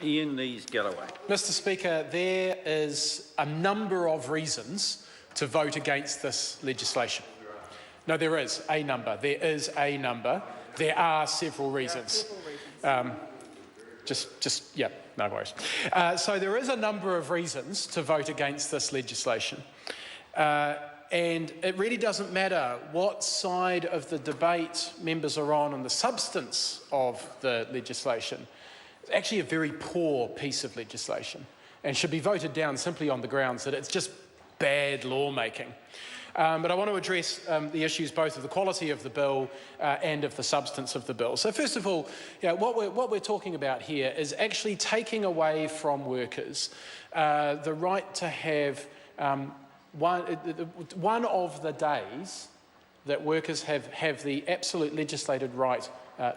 Ian Lees-Galloway. Mr Speaker, there is a number of reasons to vote against this legislation. No, there is a number. There is a number. There are several reasons. Yeah, no worries. So there is a number of reasons to vote against this legislation. And it really doesn't matter what side of the debate members are on the substance of the legislation. It's actually a very poor piece of legislation and should be voted down simply on the grounds that it's just bad lawmaking. But I want to address the issues both of the quality of the bill and of the substance of the bill. So first of all, what we're talking about here is actually taking away from workers the right to have one of the days that workers have the absolute legislated right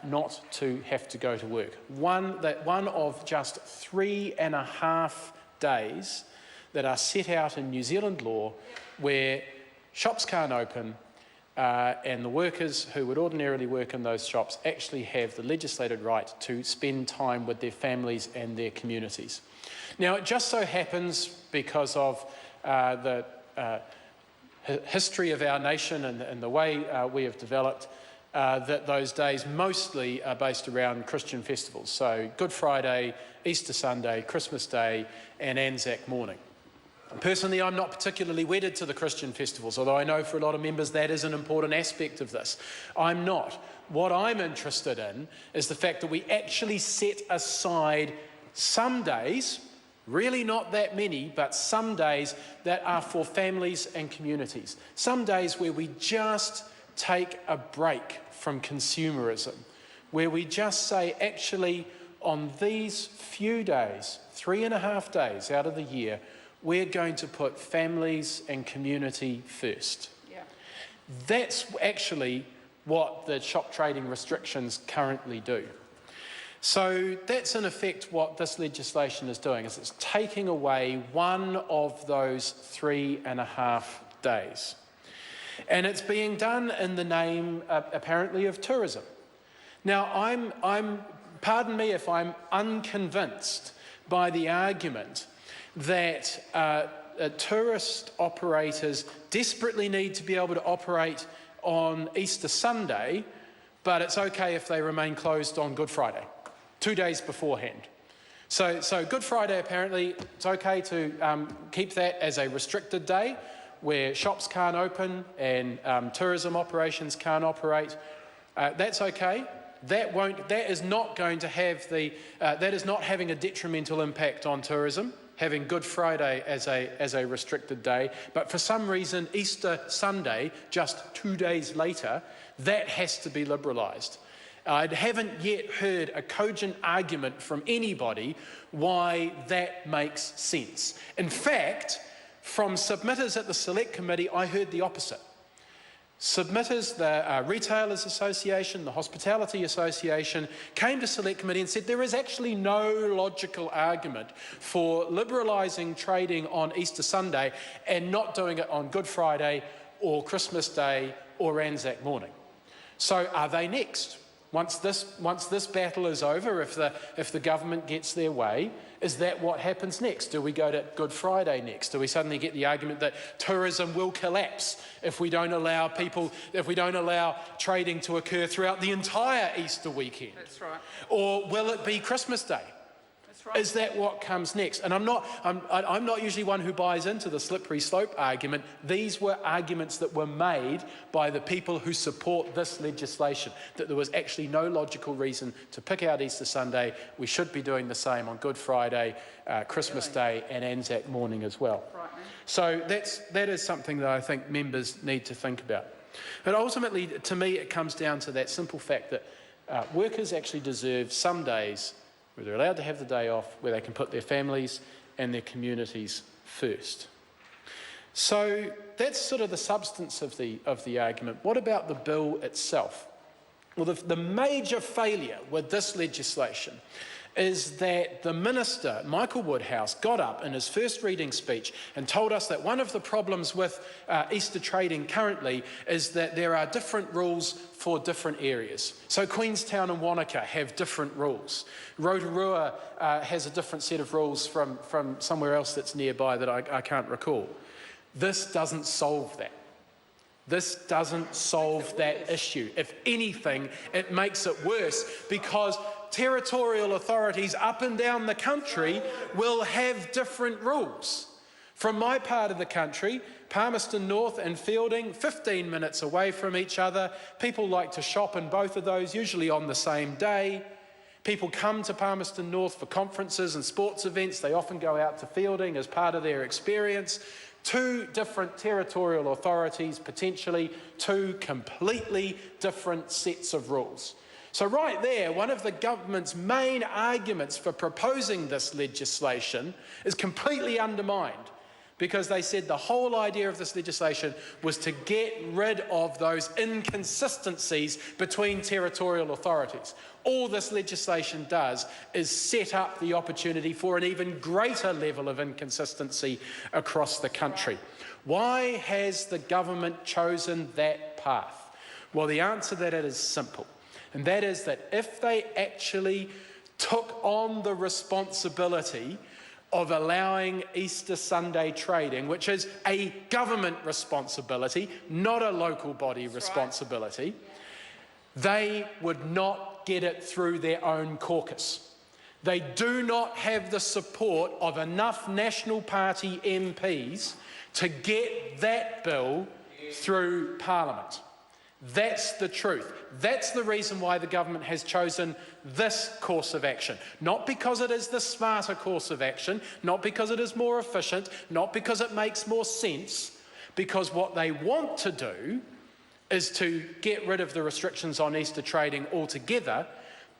not to have to go to work. One of just 3.5 days that are set out in New Zealand law where shops can't open and the workers who would ordinarily work in those shops actually have the legislated right to spend time with their families and their communities. Now, it just so happens, because of the history of our nation and the way we have developed, that those days mostly are based around Christian festivals. So Good Friday, Easter Sunday, Christmas Day and Anzac morning. Personally, I'm not particularly wedded to the Christian festivals, although I know for a lot of members that is an important aspect of this. I'm not. What I'm interested in is the fact that we actually set aside some days, really not that many, but some days that are for families and communities. Some days where we just take a break from consumerism, where we just say, actually, on these few days, 3.5 days out of the year, we're going to put families and community first. Yeah. That's actually what the shop trading restrictions currently do. So that's in effect what this legislation is doing, is it's taking away one of those 3.5 days. And it's being done in the name, apparently, of tourism. Now, pardon me if I'm unconvinced by the argument that tourist operators desperately need to be able to operate on Easter Sunday, but it's okay if they remain closed on Good Friday, 2 days beforehand. So Good Friday, apparently, it's okay to keep that as a restricted day where shops can't open and tourism operations can't operate. That's okay. That is not going to have that is not having a detrimental impact on tourism, having Good Friday as a restricted day, but for some reason Easter Sunday, just 2 days later, that has to be liberalised. I haven't yet heard a cogent argument from anybody why that makes sense. In fact, from submitters at the Select Committee, I heard the opposite. Submitters, the Retailers Association, the Hospitality Association, came to Select Committee and said there is actually no logical argument for liberalising trading on Easter Sunday and not doing it on Good Friday or Christmas Day or Anzac morning. So are they next? Once this battle is over, if the government gets their way, is that what happens next? Do we go to Good Friday next? Do we suddenly get the argument that tourism will collapse if we don't allow trading to occur throughout the entire Easter weekend? That's right. Or will it be Christmas Day? That's right. Is that what comes next? And I'm not usually one who buys into the slippery slope argument. These were arguments that were made by the people who support this legislation, that there was actually no logical reason to pick out Easter Sunday. We should be doing the same on Good Friday, Christmas Day and Anzac morning as well. Right, so that is something that I think members need to think about. But ultimately, to me, it comes down to that simple fact that workers actually deserve some days where they're allowed to have the day off, where they can put their families and their communities first. So that's sort of the substance of the argument. What about the bill itself? Well, the major failure with this legislation is that the Minister, Michael Woodhouse, got up in his first reading speech and told us that one of the problems with Easter trading currently is that there are different rules for different areas. So Queenstown and Wanaka have different rules. Rotorua has a different set of rules from somewhere else that's nearby that I can't recall. This doesn't solve that. This doesn't solve that issue. If anything, it makes it worse, because territorial authorities up and down the country will have different rules. From my part of the country, Palmerston North and Feilding, 15 minutes away from each other. People like to shop in both of those, usually on the same day. People come to Palmerston North for conferences and sports events. They often go out to Feilding as part of their experience. Two different territorial authorities, potentially two completely different sets of rules. So right there, one of the government's main arguments for proposing this legislation is completely undermined, because they said the whole idea of this legislation was to get rid of those inconsistencies between territorial authorities. All this legislation does is set up the opportunity for an even greater level of inconsistency across the country. Why has the government chosen that path? Well, the answer to that is simple, and that is that if they actually took on the responsibility of allowing Easter Sunday trading, which is a government responsibility, not a local body responsibility, they would not get it through their own caucus. They do not have the support of enough National Party MPs to get that bill through Parliament. That's the truth. That's the reason why the government has chosen this course of action. Not because it is the smarter course of action, not because it is more efficient, not because it makes more sense, because what they want to do is to get rid of the restrictions on Easter trading altogether,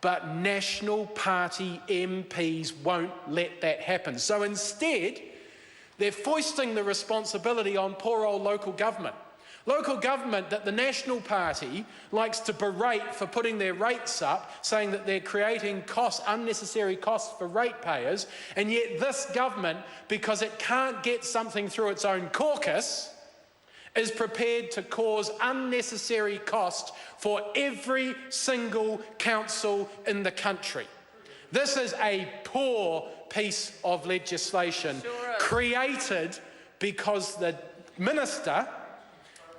but National Party MPs won't let that happen. So instead, they're foisting the responsibility on poor old local government. Local government that the National Party likes to berate for putting their rates up, saying that they're creating unnecessary costs for ratepayers, and yet this government, because it can't get something through its own caucus, is prepared to cause unnecessary cost for every single council in the country. This is a poor piece of legislation created because the minister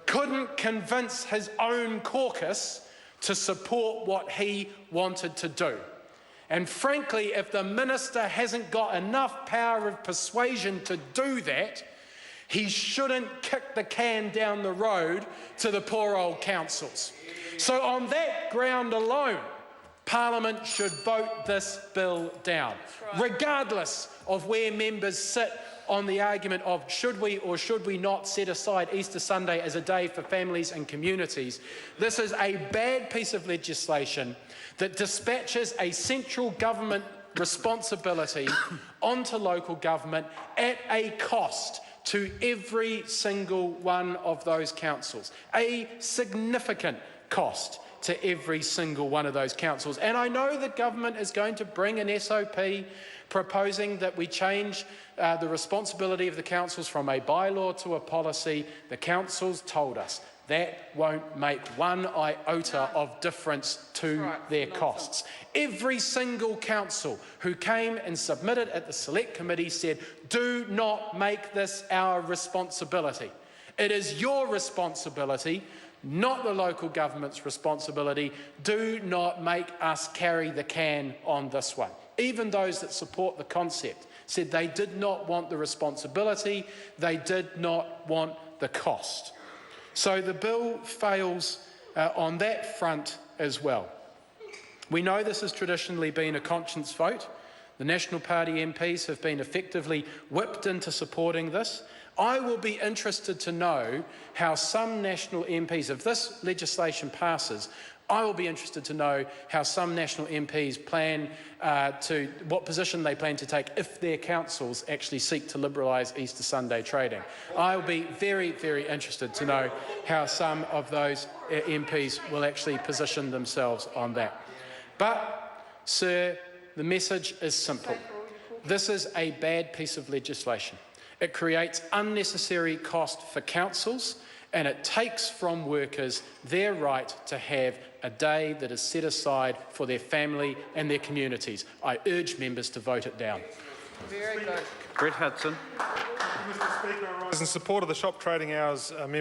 couldn't convince his own caucus to support what he wanted to do. And frankly, if the minister hasn't got enough power of persuasion to do that, he shouldn't kick the can down the road to the poor old councils. So on that ground alone, Parliament should vote this bill down, regardless of where members sit on the argument of should we or should we not set aside Easter Sunday as a day for families and communities. This is a bad piece of legislation that dispatches a central government responsibility onto local government at a cost to every single one of those councils, a significant cost to every single one of those councils. And I know the government is going to bring an SOP proposing that we change the responsibility of the councils from a bylaw to a policy. The councils told us that won't make one iota of difference to their costs. Every single council who came and submitted at the Select Committee said, do not make this our responsibility. It is your responsibility, not the local government's responsibility. Do not make us carry the can on this one. Even those that support the concept said they did not want the responsibility, they did not want the cost. So the bill fails on that front as well. We know this has traditionally been a conscience vote. The National Party MPs have been effectively whipped into supporting this. I will be interested to know how some National MPs, if this legislation passes, I will be interested to know how some National MPs plan what position they plan to take if their councils actually seek to liberalise Easter Sunday trading. I will be very, very interested to know how some of those MPs will actually position themselves on that. But, sir, The message is simple. This is a bad piece of legislation. It creates unnecessary cost for councils, and it takes from workers their right to have a day that is set aside for their family and their communities. I urge members to vote it down. Very good. Brett Hudson. Mr. Speaker, I rise in support of the shop trading hours amendment.